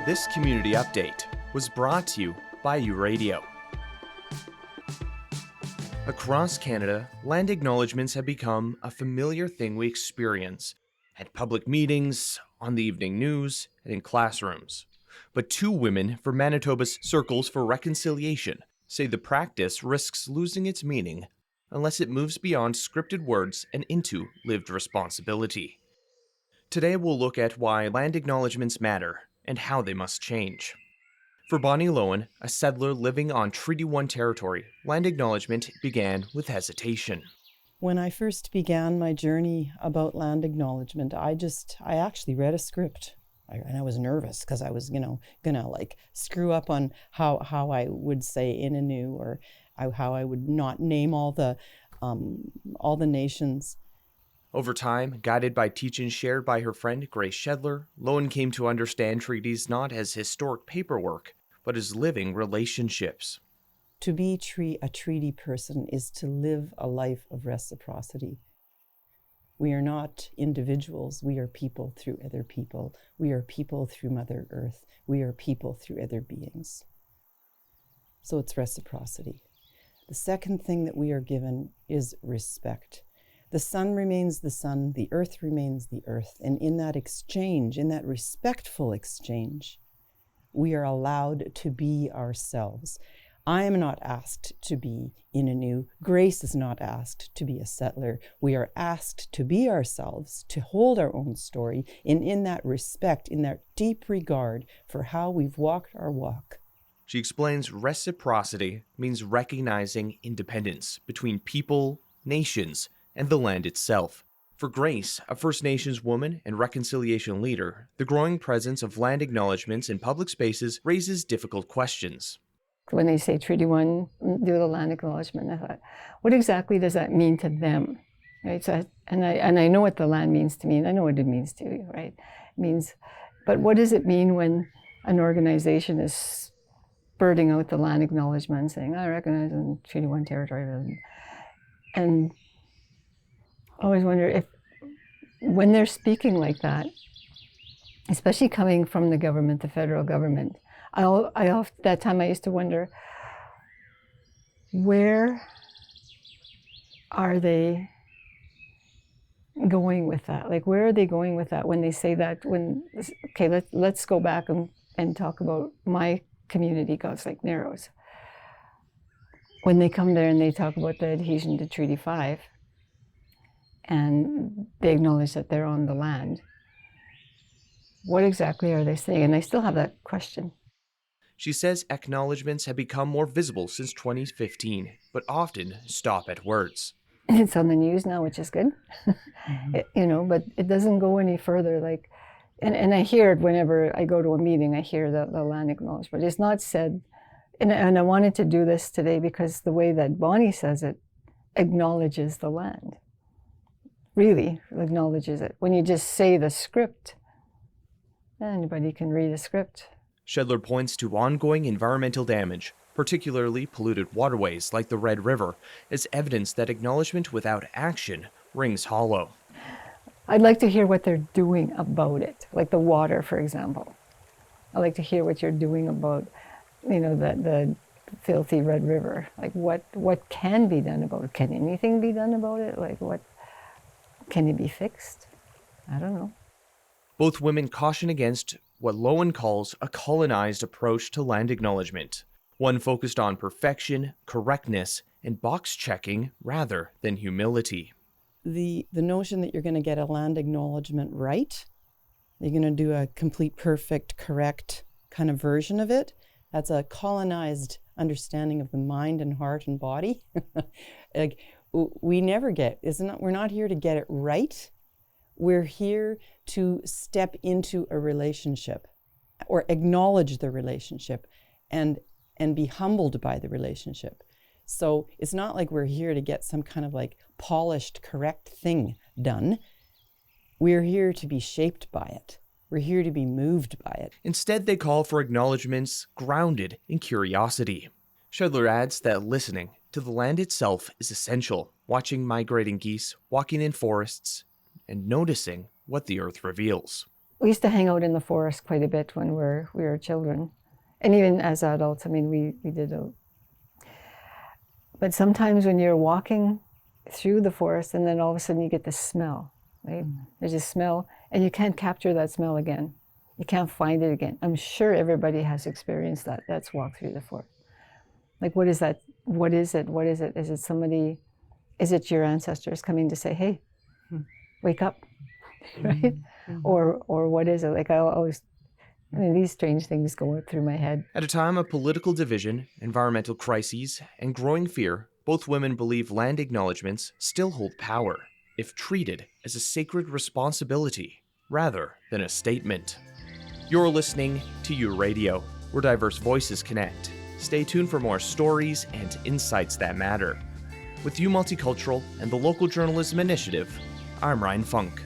This community update was brought to you by U-Radio. Across Canada, land acknowledgements have become a familiar thing we experience at public meetings, on the evening news, and in classrooms. But two women from Manitoba's Circles for Reconciliation say the practice risks losing its meaning unless it moves beyond scripted words and into lived responsibility. Today we'll look at why land acknowledgements matter and how they must change. For Bonnie Lowen, a settler living on Treaty 1 territory, land acknowledgement began with hesitation. When I first began my journey about land acknowledgement, I actually read a script. And I was nervous because I was, gonna like screw up on how I would say Innu or how I would not name all the nations. Over time, guided by teachings shared by her friend Grace Shedler, Lowen came to understand treaties not as historic paperwork, but as living relationships. To be a treaty person is to live a life of reciprocity. We are not individuals. We are people through other people. We are people through Mother Earth. We are people through other beings. So it's reciprocity. The second thing that we are given is respect. The sun remains the sun, the earth remains the earth. And in that exchange, in that respectful exchange, we are allowed to be ourselves. I am not asked to be Innu. Grace is not asked to be a settler. We are asked to be ourselves, to hold our own story, and in that respect, in that deep regard for how we've walked our walk. She explains reciprocity means recognizing independence between people, nations, and the land itself. For Grace, a First Nations woman and reconciliation leader, the growing presence of land acknowledgements in public spaces raises difficult questions. When they say Treaty 1, do the land acknowledgement, I thought, what exactly does that mean to them? Right? So, and I know what the land means to me, and I know what it means to you, right? It means, but what does it mean when an organization is spurting out the land acknowledgement, saying, I recognize in Treaty 1 territory, and I always wonder if, when they're speaking like that, especially coming from the government, the federal government, that time I used to wonder, where are they going with that? Like, where are they going with that when they say that? Let's go back and talk about my community, God's Lake Narrows. When they come there and they talk about the adhesion to Treaty 5, and they acknowledge that they're on the land, what exactly are they saying? And I still have that question. She says acknowledgements have become more visible since 2015, but often stop at words. It's on the news now, which is good, but it doesn't go any further. Like, and I hear it whenever I go to a meeting, I hear the land acknowledgement. It's not said, and I wanted to do this today because the way that Bonnie says it acknowledges the land. Really acknowledges it. When you just say the script, anybody can read a script. Shedler points to ongoing environmental damage, particularly polluted waterways like the Red River, as evidence that acknowledgement without action rings hollow. I'd like to hear what they're doing about it, like the water, for example. I'd like to hear what you're doing about, the filthy Red River. Like, what can be done about it? Can anything be done about it? Like, what can it be fixed? I don't know. Both women caution against what Lowen calls a colonized approach to land acknowledgement, one focused on perfection, correctness, and box checking rather than humility. The notion that you're going to get a land acknowledgement right, you're going to do a complete, perfect, correct kind of version of it, that's a colonized understanding of the mind and heart and body. Like, we never we're not here to get it right. We're here to step into a relationship or acknowledge the relationship and be humbled by the relationship. So it's not like we're here to get some kind of like polished, correct thing done. We're here to be shaped by it. We're here to be moved by it. Instead, they call for acknowledgements grounded in curiosity. Shedler adds that listening to the land itself is essential, watching migrating geese, walking in forests, and noticing what the earth reveals. we used to hang out in the forest quite a bit when we were children. And even as adults, I mean, we did out. But sometimes when you're walking through the forest and then all of a sudden you get this smell, right? There's a smell and you can't capture that smell again. You can't find it again. I'm sure everybody has experienced that. That's walked through the forest. Like, what is that? What is it? What is it? Is it somebody, is it your ancestors coming to say, hey, wake up, right? Or what is it? Like, I always, I mean, these strange things go through my head. At a time of political division, environmental crises, and growing fear, both women believe land acknowledgements still hold power if treated as a sacred responsibility rather than a statement. You're listening to U Radio, where diverse voices connect. Stay tuned for more stories and insights that matter. With U Multicultural and the Local Journalism Initiative, I'm Ryan Funk.